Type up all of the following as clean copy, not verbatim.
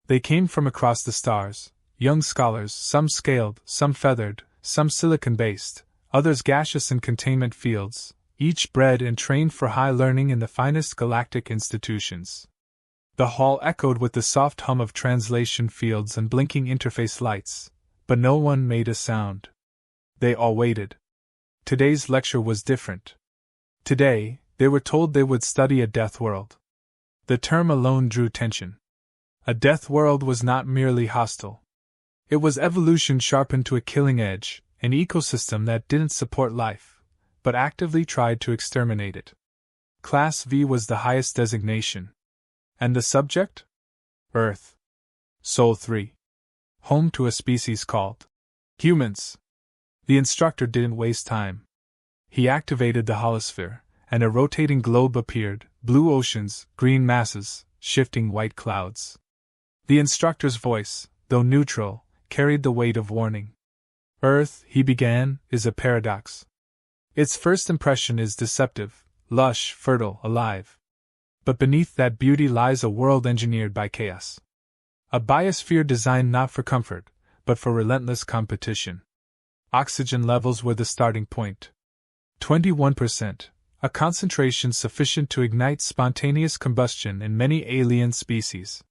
They came from across the stars, young scholars, some scaled, some feathered, some silicon-based, others gaseous in containment fields, each bred and trained for high learning in the finest galactic institutions. The hall echoed with the soft hum of translation fields and blinking interface lights, but no one made a sound. They all waited. Today's lecture was different. Today, they were told they would study a death world. The term alone drew tension. A death world was not merely hostile. It was evolution sharpened to a killing edge, an ecosystem that didn't support life, but actively tried to exterminate it. Class V was the highest designation. And the subject? Earth. Sol 3. Home to a species called humans. The instructor didn't waste time. He activated the holosphere, and a rotating globe appeared, blue oceans, green masses, shifting white clouds. The instructor's voice, though neutral, carried the weight of warning. Earth, he began, is a paradox. Its first impression is deceptive, lush, fertile, alive. But beneath that beauty lies a world engineered by chaos. A biosphere designed not for comfort, but for relentless competition. Oxygen levels were the starting point. 21%, a concentration sufficient to ignite spontaneous combustion in many alien species.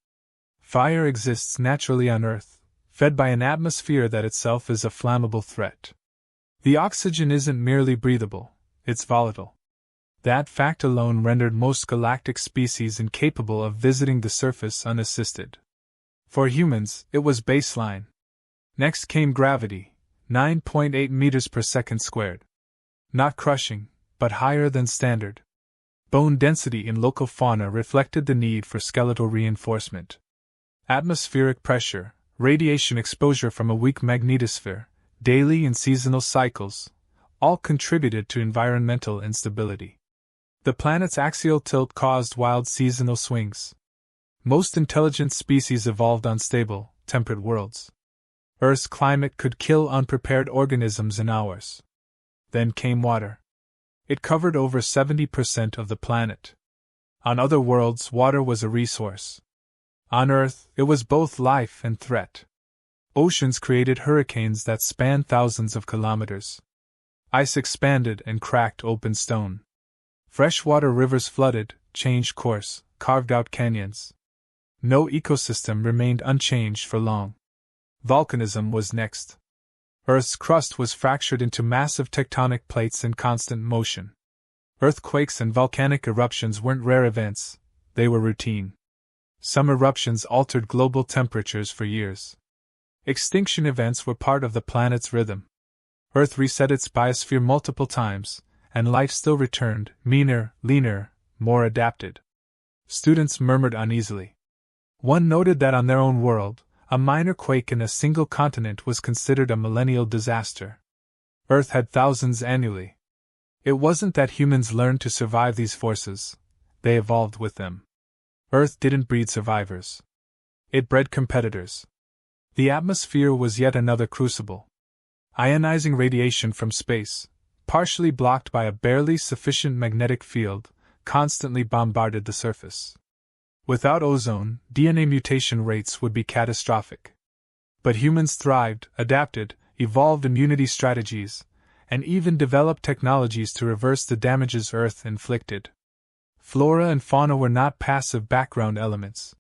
Fire exists naturally on Earth, fed by an atmosphere that itself is a flammable threat. The oxygen isn't merely breathable, it's volatile. That fact alone rendered most galactic species incapable of visiting the surface unassisted. For humans, it was baseline. Next came gravity, 9.8 meters per second squared. Not crushing, but higher than standard. Bone density in local fauna reflected the need for skeletal reinforcement. Atmospheric pressure, radiation exposure from a weak magnetosphere, daily and seasonal cycles, all contributed to environmental instability. The planet's axial tilt caused wild seasonal swings. Most intelligent species evolved on stable, temperate worlds. Earth's climate could kill unprepared organisms in hours. Then came water. It covered over 70% of the planet. On other worlds, water was a resource. On Earth, it was both life and threat. Oceans created hurricanes that spanned thousands of kilometers. Ice expanded and cracked open stone. Freshwater rivers flooded, changed course, carved out canyons. No ecosystem remained unchanged for long. Volcanism was next. Earth's crust was fractured into massive tectonic plates in constant motion. Earthquakes and volcanic eruptions weren't rare events, they were routine. Some eruptions altered global temperatures for years. Extinction events were part of the planet's rhythm. Earth reset its biosphere multiple times, and life still returned, meaner, leaner, more adapted. Students murmured uneasily. One noted that on their own world, a minor quake in a single continent was considered a millennial disaster. Earth had thousands annually. It wasn't that humans learned to survive these forces, they evolved with them. Earth didn't breed survivors. It bred competitors. The atmosphere was yet another crucible. Ionizing radiation from space, partially blocked by a barely sufficient magnetic field, constantly bombarded the surface. Without ozone, DNA mutation rates would be catastrophic. But humans thrived, adapted, evolved immunity strategies, and even developed technologies to reverse the damages Earth inflicted. Flora and fauna were not passive background elements.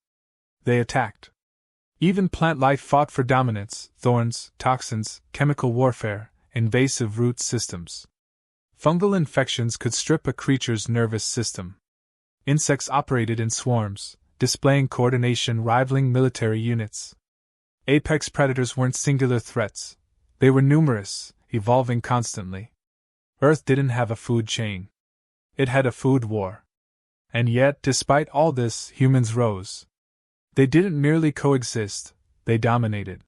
They attacked. Even plant life fought for dominance, thorns, toxins, chemical warfare, invasive root systems. Fungal infections could strip a creature's nervous system. Insects operated in swarms, displaying coordination rivaling military units. Apex predators weren't singular threats. They were numerous, evolving constantly. Earth didn't have a food chain. It had a food war. And yet, despite all this, humans rose. They didn't merely coexist, they dominated.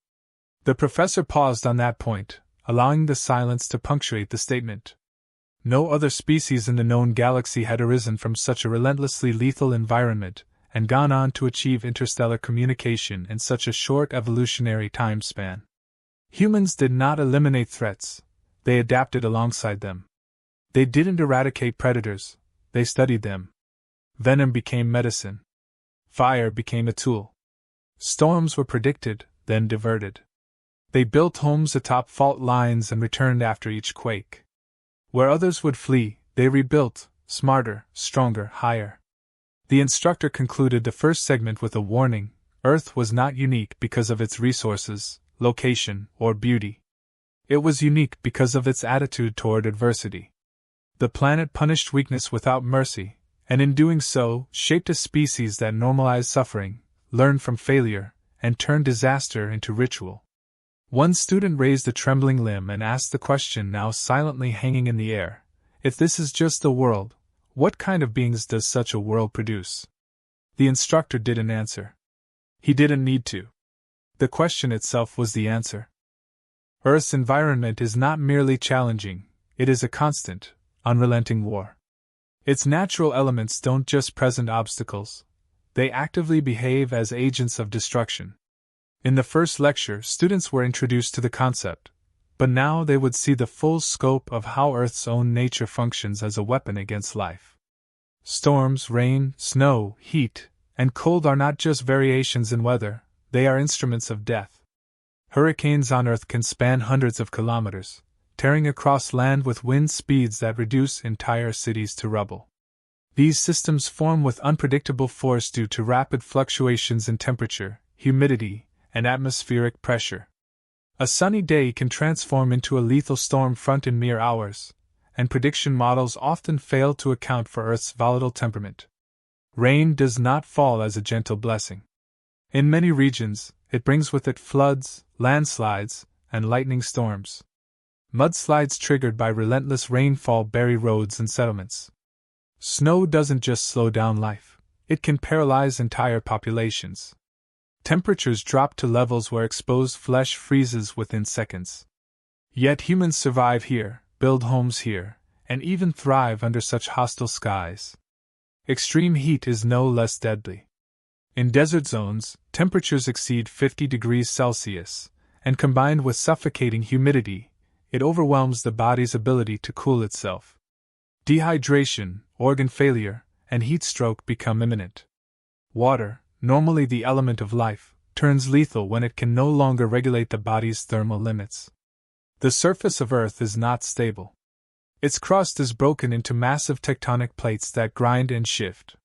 The professor paused on that point, allowing the silence to punctuate the statement. No other species in the known galaxy had arisen from such a relentlessly lethal environment and gone on to achieve interstellar communication in such a short evolutionary time span. Humans did not eliminate threats, they adapted alongside them. They didn't eradicate predators, they studied them. Venom became medicine. Fire became a tool. Storms were predicted, then diverted. They built homes atop fault lines and returned after each quake. Where others would flee, they rebuilt, smarter, stronger, higher. The instructor concluded the first segment with a warning: Earth was not unique because of its resources, location, or beauty. It was unique because of its attitude toward adversity. The planet punished weakness without mercy, and in doing so, shaped a species that normalized suffering, learned from failure, and turned disaster into ritual. One student raised a trembling limb and asked the question now silently hanging in the air: if this is just the world, what kind of beings does such a world produce? The instructor didn't answer. He didn't need to. The question itself was the answer. Earth's environment is not merely challenging, it is a constant, unrelenting war. Its natural elements don't just present obstacles, they actively behave as agents of destruction. In the first lecture, students were introduced to the concept, but now they would see the full scope of how Earth's own nature functions as a weapon against life. Storms, rain, snow, heat, and cold are not just variations in weather, they are instruments of death. Hurricanes on Earth can span hundreds of kilometers, tearing across land with wind speeds that reduce entire cities to rubble. These systems form with unpredictable force due to rapid fluctuations in temperature, humidity, and atmospheric pressure. A sunny day can transform into a lethal storm front in mere hours, and prediction models often fail to account for Earth's volatile temperament. Rain does not fall as a gentle blessing. In many regions, it brings with it floods, landslides, and lightning storms. Mudslides triggered by relentless rainfall bury roads and settlements. Snow doesn't just slow down life, it can paralyze entire populations. Temperatures drop to levels where exposed flesh freezes within seconds. Yet humans survive here, build homes here, and even thrive under such hostile skies. Extreme heat is no less deadly. In desert zones, temperatures exceed 50 degrees Celsius, and combined with suffocating humidity, it overwhelms the body's ability to cool itself. Dehydration, organ failure, and heat stroke become imminent. Water, normally the element of life, turns lethal when it can no longer regulate the body's thermal limits. The surface of Earth is not stable. Its crust is broken into massive tectonic plates that grind and shift.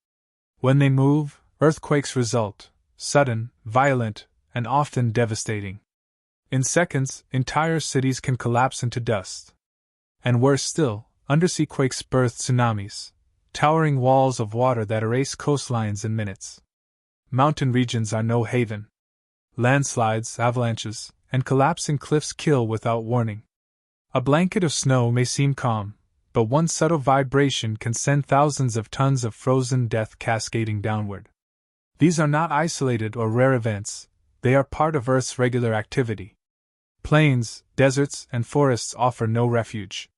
When they move, earthquakes result, sudden, violent, and often devastating. In seconds, entire cities can collapse into dust. And worse still, undersea quakes birth tsunamis, towering walls of water that erase coastlines in minutes. Mountain regions are no haven. Landslides, avalanches, and collapsing cliffs kill without warning. A blanket of snow may seem calm, but one subtle vibration can send thousands of tons of frozen death cascading downward. These are not isolated or rare events, they are part of Earth's regular activity. Plains, deserts, and forests offer no refuge.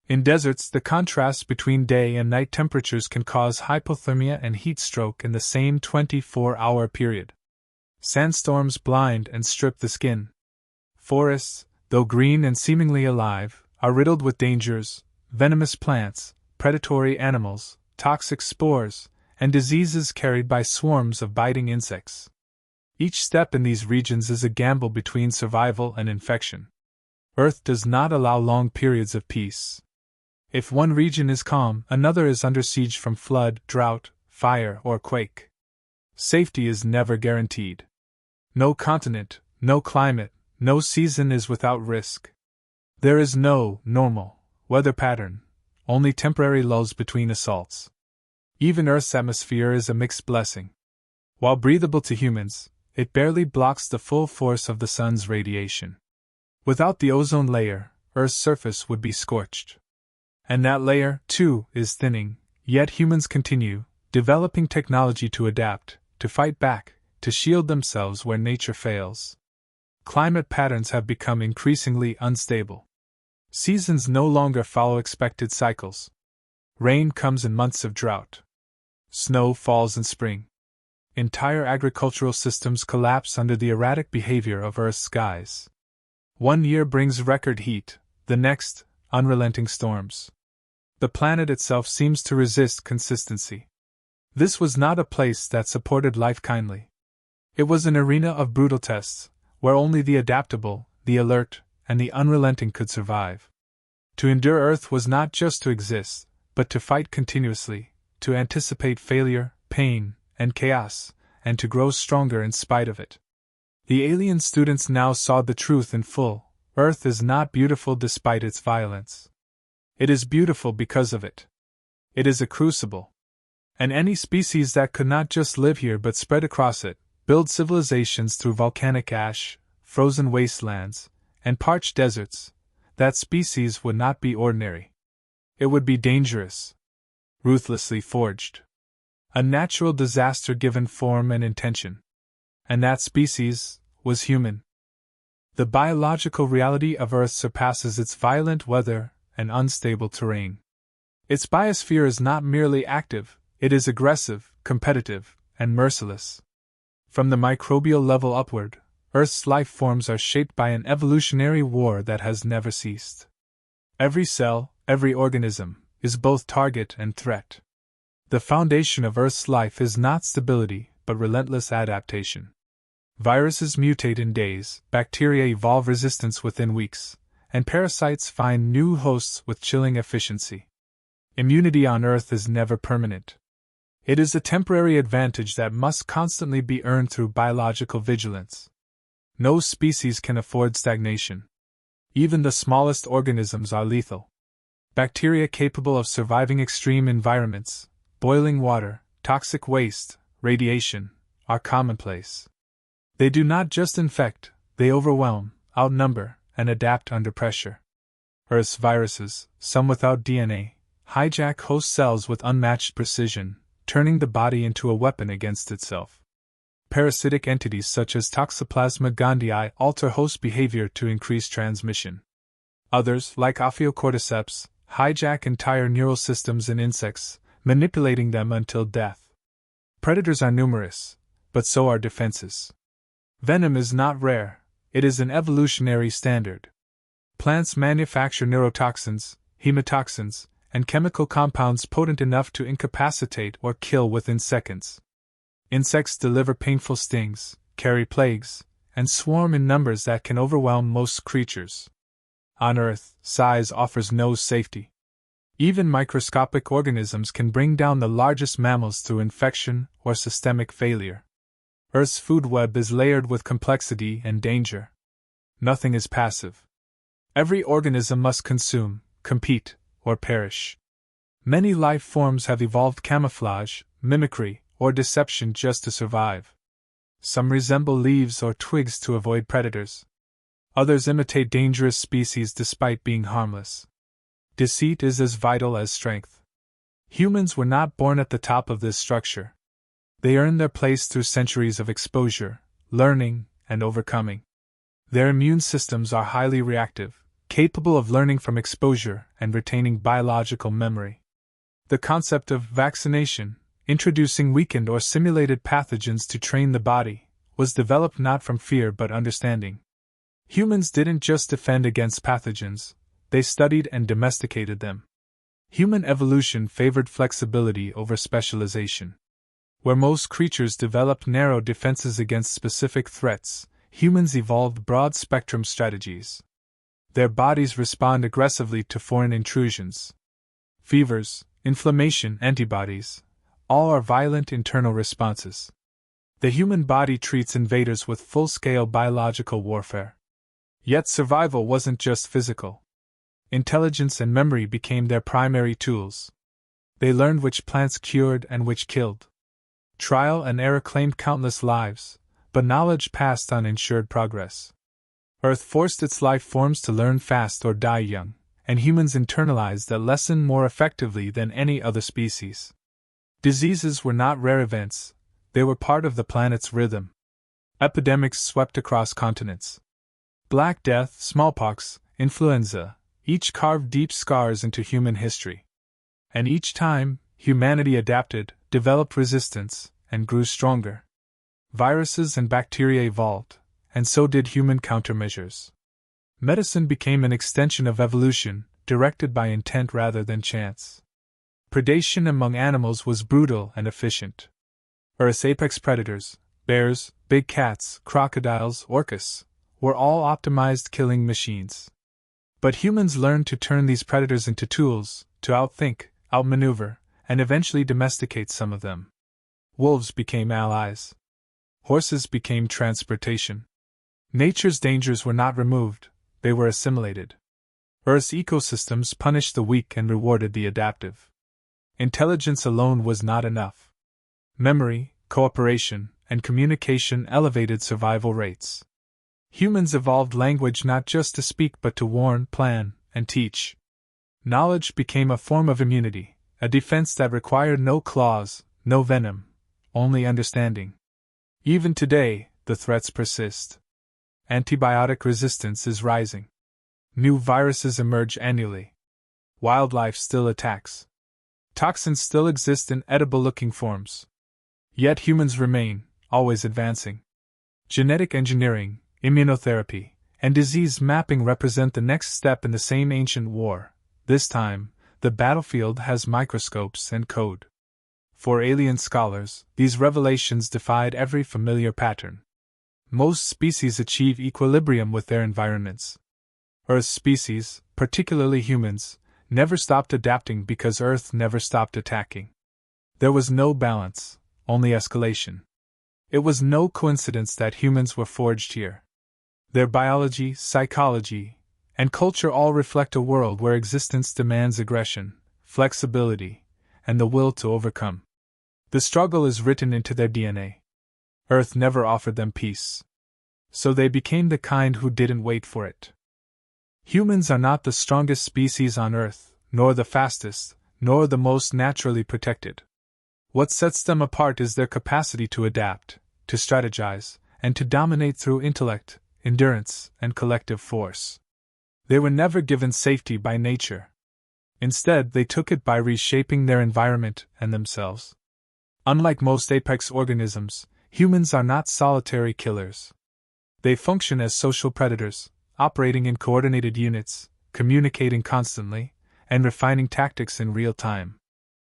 In deserts, the contrast between day and night temperatures can cause hypothermia and heat stroke in the same 24-hour period. Sandstorms blind and strip the skin. Forests, though green and seemingly alive, are riddled with dangers, venomous plants, predatory animals, toxic spores, and diseases carried by swarms of biting insects. Each step in these regions is a gamble between survival and infection. Earth does not allow long periods of peace. If one region is calm, another is under siege from flood, drought, fire, or quake. Safety is never guaranteed. No continent, no climate, no season is without risk. There is no normal weather pattern, only temporary lulls between assaults. Even Earth's atmosphere is a mixed blessing. While breathable to humans, it barely blocks the full force of the sun's radiation. Without the ozone layer, Earth's surface would be scorched. And that layer, too, is thinning, yet humans continue, developing technology to adapt, to fight back, to shield themselves where nature fails. Climate patterns have become increasingly unstable. Seasons no longer follow expected cycles. Rain comes in months of drought. Snow falls in spring. Entire agricultural systems collapse under the erratic behavior of Earth's skies. One year brings record heat, the next, unrelenting storms. The planet itself seems to resist consistency. This was not a place that supported life kindly. It was an arena of brutal tests, where only the adaptable, the alert, and the unrelenting could survive. To endure Earth was not just to exist, but to fight continuously, to anticipate failure, pain, and chaos, and to grow stronger in spite of it. The alien students now saw the truth in full. Earth is not beautiful despite its violence. It is beautiful because of it. It is a crucible. And any species that could not just live here but spread across it, build civilizations through volcanic ash, frozen wastelands, and parched deserts, that species would not be ordinary. It would be dangerous. Ruthlessly forged. A natural disaster given form and intention. And that species was human. The biological reality of Earth surpasses its violent weather and unstable terrain. Its biosphere is not merely active, it is aggressive, competitive, and merciless. From the microbial level upward, Earth's life forms are shaped by an evolutionary war that has never ceased. Every cell, every organism, is both target and threat. The foundation of Earth's life is not stability, but relentless adaptation. Viruses mutate in days, bacteria evolve resistance within weeks, and parasites find new hosts with chilling efficiency. Immunity on Earth is never permanent. It is a temporary advantage that must constantly be earned through biological vigilance. No species can afford stagnation. Even the smallest organisms are lethal. Bacteria capable of surviving extreme environments, boiling water, toxic waste, radiation, are commonplace. They do not just infect, they overwhelm, outnumber, and adapt under pressure. Earth's viruses, some without DNA, hijack host cells with unmatched precision, turning the body into a weapon against itself. Parasitic entities such as Toxoplasma gondii alter host behavior to increase transmission. Others, like Ophiocordyceps, hijack entire neural systems in insects, manipulating them until death. Predators are numerous, but so are defenses. Venom is not rare, it is an evolutionary standard. Plants manufacture neurotoxins, hemotoxins, and chemical compounds potent enough to incapacitate or kill within seconds. Insects deliver painful stings, carry plagues, and swarm in numbers that can overwhelm most creatures. On Earth, size offers no safety. Even microscopic organisms can bring down the largest mammals through infection or systemic failure. Earth's food web is layered with complexity and danger. Nothing is passive. Every organism must consume, compete, or perish. Many life forms have evolved camouflage, mimicry, or deception just to survive. Some resemble leaves or twigs to avoid predators. Others imitate dangerous species despite being harmless. Deceit is as vital as strength. Humans were not born at the top of this structure. They earned their place through centuries of exposure, learning, and overcoming. Their immune systems are highly reactive, capable of learning from exposure and retaining biological memory. The concept of vaccination, introducing weakened or simulated pathogens to train the body, was developed not from fear but understanding. Humans didn't just defend against pathogens, they studied and domesticated them. Human evolution favored flexibility over specialization. Where most creatures developed narrow defenses against specific threats, humans evolved broad-spectrum strategies. Their bodies respond aggressively to foreign intrusions. Fevers, inflammation, antibodies, all are violent internal responses. The human body treats invaders with full-scale biological warfare. Yet survival wasn't just physical. Intelligence and memory became their primary tools. They learned which plants cured and which killed. Trial and error claimed countless lives, but knowledge passed on ensured progress. Earth forced its life forms to learn fast or die young, and humans internalized that lesson more effectively than any other species. Diseases were not rare events, they were part of the planet's rhythm. Epidemics swept across continents. Black Death, smallpox, influenza, each carved deep scars into human history. And each time, humanity adapted, developed resistance, and grew stronger. Viruses and bacteria evolved, and so did human countermeasures. Medicine became an extension of evolution, directed by intent rather than chance. Predation among animals was brutal and efficient. Earth's apex predators, bears, big cats, crocodiles, orcas, were all optimized killing machines. But humans learned to turn these predators into tools, to outthink, outmaneuver, and eventually domesticate some of them. Wolves became allies. Horses became transportation. Nature's dangers were not removed, they were assimilated. Earth's ecosystems punished the weak and rewarded the adaptive. Intelligence alone was not enough. Memory, cooperation, and communication elevated survival rates. Humans evolved language not just to speak but to warn, plan, and teach. Knowledge became a form of immunity, a defense that required no claws, no venom, only understanding. Even today, the threats persist. Antibiotic resistance is rising. New viruses emerge annually. Wildlife still attacks. Toxins still exist in edible-looking forms. Yet humans remain, always advancing. Genetic engineering, immunotherapy, and disease mapping represent the next step in the same ancient war. This time, the battlefield has microscopes and code. For alien scholars, these revelations defied every familiar pattern. Most species achieve equilibrium with their environments. Earth's species, particularly humans, never stopped adapting because Earth never stopped attacking. There was no balance, only escalation. It was no coincidence that humans were forged here. Their biology, psychology, and culture all reflect a world where existence demands aggression, flexibility, and the will to overcome. The struggle is written into their DNA. Earth never offered them peace. So they became the kind who didn't wait for it. Humans are not the strongest species on Earth, nor the fastest, nor the most naturally protected. What sets them apart is their capacity to adapt, to strategize, and to dominate through intellect, endurance, and collective force. They were never given safety by nature. Instead, they took it by reshaping their environment and themselves. Unlike most apex organisms, humans are not solitary killers. They function as social predators, operating in coordinated units, communicating constantly, and refining tactics in real time.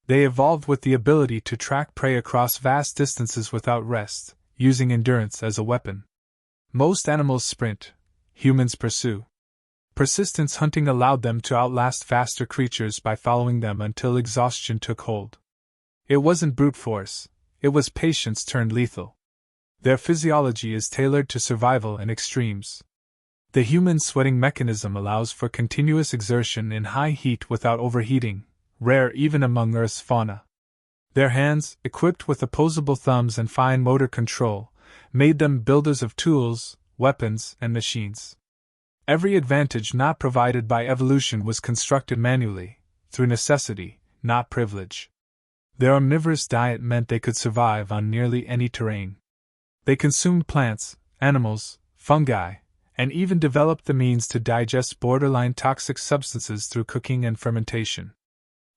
They evolved with the ability to track prey across vast distances without rest, using endurance as a weapon. Most animals sprint, humans pursue. Persistence hunting allowed them to outlast faster creatures by following them until exhaustion took hold. It wasn't brute force, it was patience turned lethal. Their physiology is tailored to survival and extremes. The human sweating mechanism allows for continuous exertion in high heat without overheating, rare even among Earth's fauna. Their hands, equipped with opposable thumbs and fine motor control, made them builders of tools, weapons, and machines. Every advantage not provided by evolution was constructed manually, through necessity, not privilege. Their omnivorous diet meant they could survive on nearly any terrain. They consumed plants, animals, fungi, and even developed the means to digest borderline toxic substances through cooking and fermentation.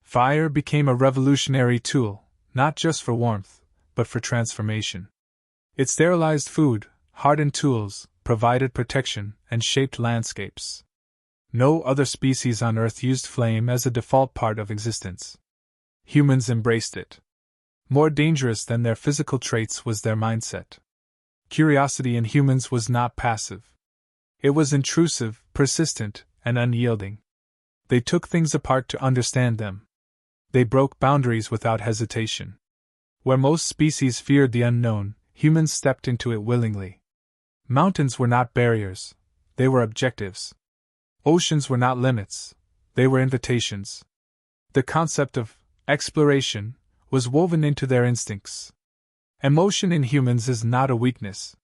Fire became a revolutionary tool, not just for warmth, but for transformation. It sterilized food, hardened tools, provided protection, and shaped landscapes. No other species on Earth used flame as a default part of existence. Humans embraced it. More dangerous than their physical traits was their mindset. Curiosity in humans was not passive. It was intrusive, persistent, and unyielding. They took things apart to understand them. They broke boundaries without hesitation. Where most species feared the unknown, humans stepped into it willingly. Mountains were not barriers, they were objectives. Oceans were not limits, they were invitations. The concept of exploration was woven into their instincts. Emotion in humans is not a weakness.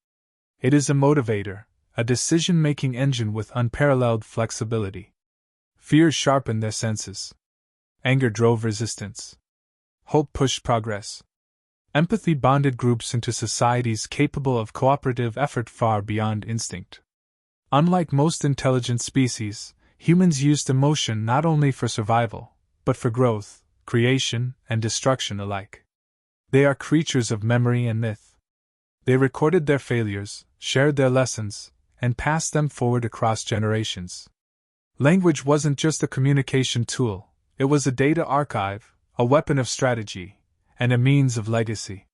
It is a motivator, a decision-making engine with unparalleled flexibility. Fear sharpened their senses. Anger drove resistance. Hope pushed progress. Empathy bonded groups into societies capable of cooperative effort far beyond instinct. Unlike most intelligent species, humans used emotion not only for survival, but for growth, creation, and destruction alike. They are creatures of memory and myth. They recorded their failures, shared their lessons, and passed them forward across generations. Language wasn't just a communication tool, it was a data archive, a weapon of strategy, and a means of legacy.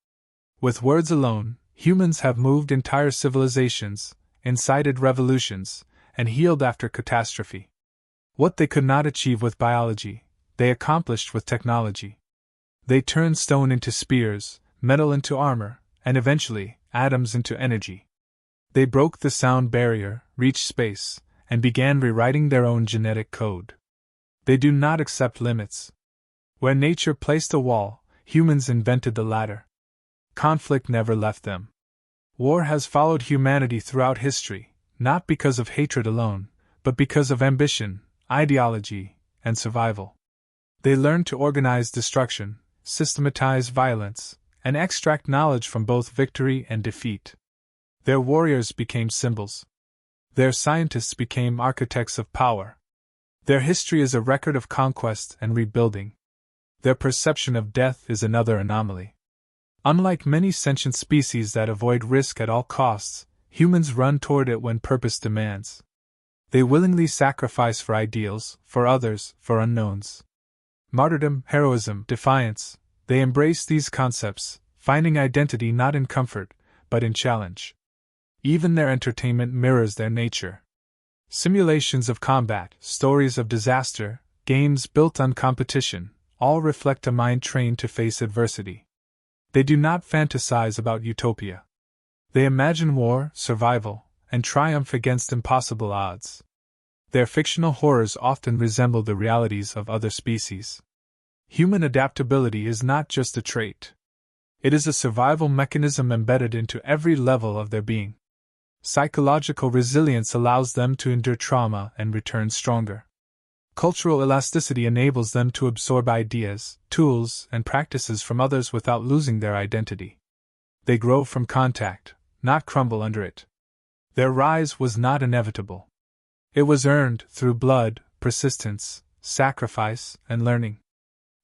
With words alone, Humans have moved entire civilizations, incited revolutions, and healed after catastrophe. What they could not achieve with biology, they accomplished with technology. They turned stone into spears, metal into armor, and eventually, atoms into energy. They broke the sound barrier, reached space, and began rewriting their own genetic code. They do not accept limits. Where nature placed a wall, humans invented the ladder. Conflict never left them. War has followed humanity throughout history, not because of hatred alone, but because of ambition, ideology, and survival. They learned to organize destruction, systematize violence, and extract knowledge from both victory and defeat. Their warriors became symbols. Their scientists became architects of power. Their history is a record of conquest and rebuilding. Their perception of death is another anomaly. Unlike many sentient species that avoid risk at all costs, humans run toward it when purpose demands. They willingly sacrifice for ideals, for others, for unknowns. Martyrdom, heroism, defiance, they embrace these concepts, finding identity not in comfort, but in challenge. Even their entertainment mirrors their nature. Simulations of combat, stories of disaster, games built on competition, all reflect a mind trained to face adversity. They do not fantasize about utopia. They imagine war, survival, and triumph against impossible odds. Their fictional horrors often resemble the realities of other species. Human adaptability is not just a trait. It is a survival mechanism embedded into every level of their being. Psychological resilience allows them to endure trauma and return stronger. Cultural elasticity enables them to absorb ideas, tools, and practices from others without losing their identity. They grow from contact, not crumble under it. Their rise was not inevitable. It was earned through blood, persistence, sacrifice, and learning.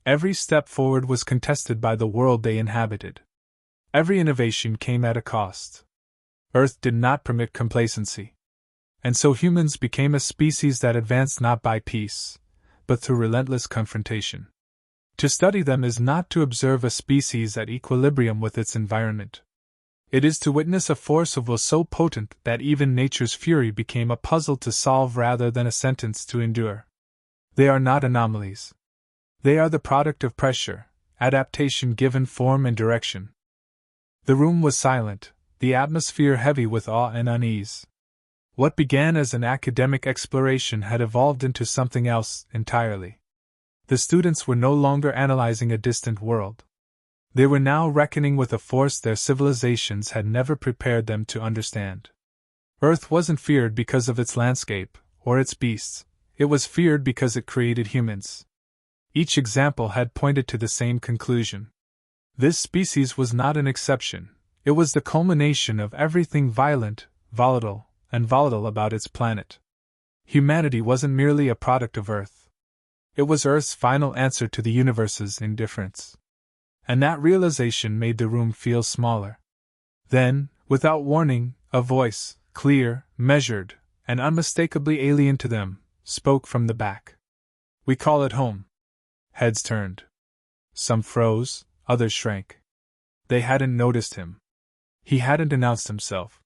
Every step forward was contested by the world they inhabited. Every innovation came at a cost. Earth did not permit complacency. And so humans became a species that advanced not by peace, but through relentless confrontation. To study them is not to observe a species at equilibrium with its environment. It is to witness a force of will so potent that even nature's fury became a puzzle to solve rather than a sentence to endure. They are not anomalies. They are the product of pressure, adaptation given form and direction. The room was silent, the atmosphere heavy with awe and unease. What began as an academic exploration had evolved into something else entirely. The students were no longer analyzing a distant world. They were now reckoning with a force their civilizations had never prepared them to understand. Earth wasn't feared because of its landscape, or its beasts, it was feared because it created humans. Each example had pointed to the same conclusion. This species was not an exception, it was the culmination of everything violent, volatile, and volatile about its planet. Humanity wasn't merely a product of Earth. It was Earth's final answer to the universe's indifference. And that realization made the room feel smaller. Then, without warning, a voice, clear, measured, and unmistakably alien to them, spoke from the back. "We call it home." Heads turned. Some froze, others shrank. They hadn't noticed him. He hadn't announced himself.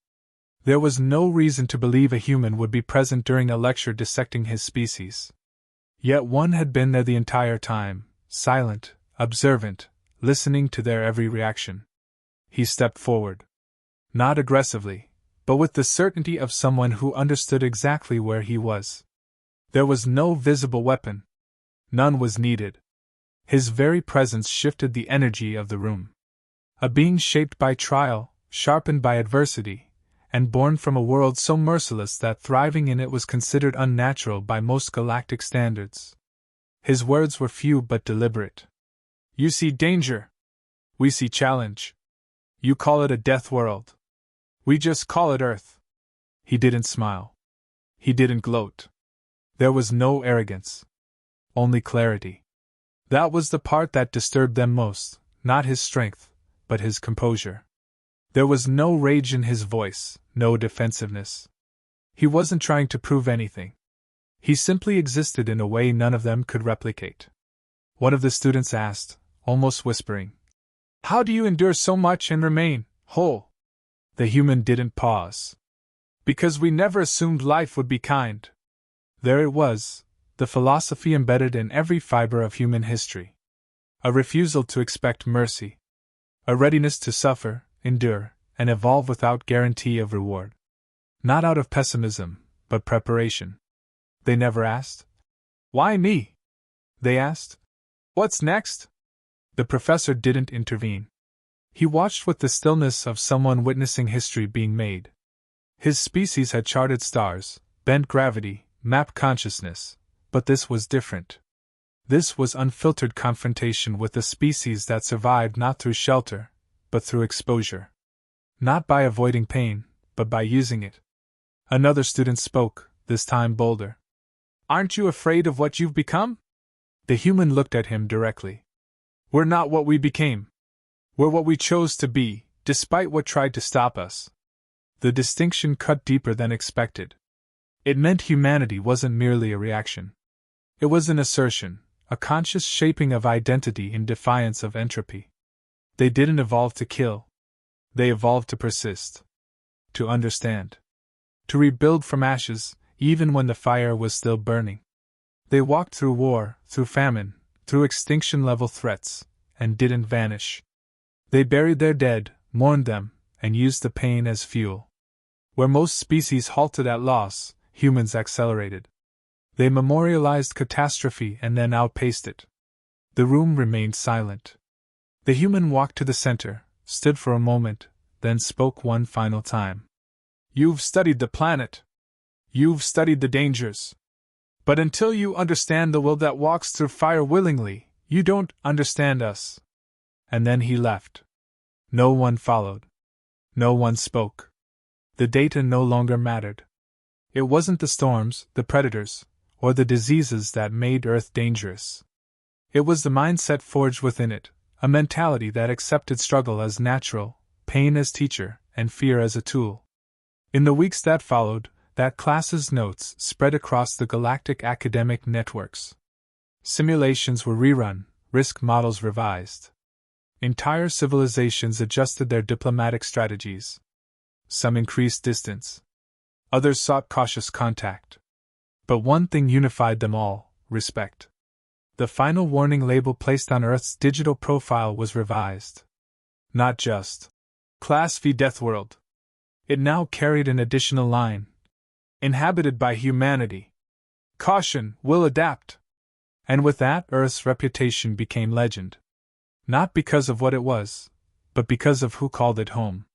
There was no reason to believe a human would be present during a lecture dissecting his species. Yet one had been there the entire time, silent, observant, listening to their every reaction. He stepped forward. Not aggressively, but with the certainty of someone who understood exactly where he was. There was no visible weapon. None was needed. His very presence shifted the energy of the room. A being shaped by trial, sharpened by adversity, and born from a world so merciless that thriving in it was considered unnatural by most galactic standards. His words were few but deliberate. "You see danger. We see challenge. You call it a death world. We just call it Earth." He didn't smile. He didn't gloat. There was no arrogance. Only clarity. That was the part that disturbed them most, not his strength, but his composure. There was no rage in his voice, no defensiveness. He wasn't trying to prove anything. He simply existed in a way none of them could replicate. One of the students asked, almost whispering, "How do you endure so much and remain whole?" The human didn't pause. Because we never assumed life would be kind. There it was, the philosophy embedded in every fiber of human history. A refusal to expect mercy. A readiness to suffer, endure, and evolve without guarantee of reward. Not out of pessimism, but preparation. They never asked, "Why me?" They asked, "What's next?" The professor didn't intervene. He watched with the stillness of someone witnessing history being made. His species had charted stars, bent gravity, mapped consciousness, but this was different. This was unfiltered confrontation with a species that survived not through shelter, but through exposure. Not by avoiding pain, but by using it. Another student spoke, this time bolder. "Aren't you afraid of what you've become?" The human looked at him directly. "We're not what we became. We're what we chose to be, despite what tried to stop us." The distinction cut deeper than expected. It meant humanity wasn't merely a reaction. It was an assertion, a conscious shaping of identity in defiance of entropy. They didn't evolve to kill. They evolved to persist. To understand. To rebuild from ashes, even when the fire was still burning. They walked through war, through famine, through extinction-level threats, and didn't vanish. They buried their dead, mourned them, and used the pain as fuel. Where most species halted at loss, humans accelerated. They memorialized catastrophe and then outpaced it. The room remained silent. The human walked to the center, stood for a moment, then spoke one final time. "You've studied the planet. You've studied the dangers. But until you understand the will that walks through fire willingly, you don't understand us." And then he left. No one followed. No one spoke. The data no longer mattered. It wasn't the storms, the predators, or the diseases that made Earth dangerous. It was the mindset forged within it, a mentality that accepted struggle as natural, pain as teacher, and fear as a tool. In the weeks that followed, that class's notes spread across the galactic academic networks. Simulations were rerun, risk models revised. Entire civilizations adjusted their diplomatic strategies. Some increased distance. Others sought cautious contact. But one thing unified them all: respect. The final warning label placed on Earth's digital profile was revised. Not just Class V Deathworld. It now carried an additional line. Inhabited by humanity. Caution, will adapt. And with that, Earth's reputation became legend. Not because of what it was, but because of who called it home.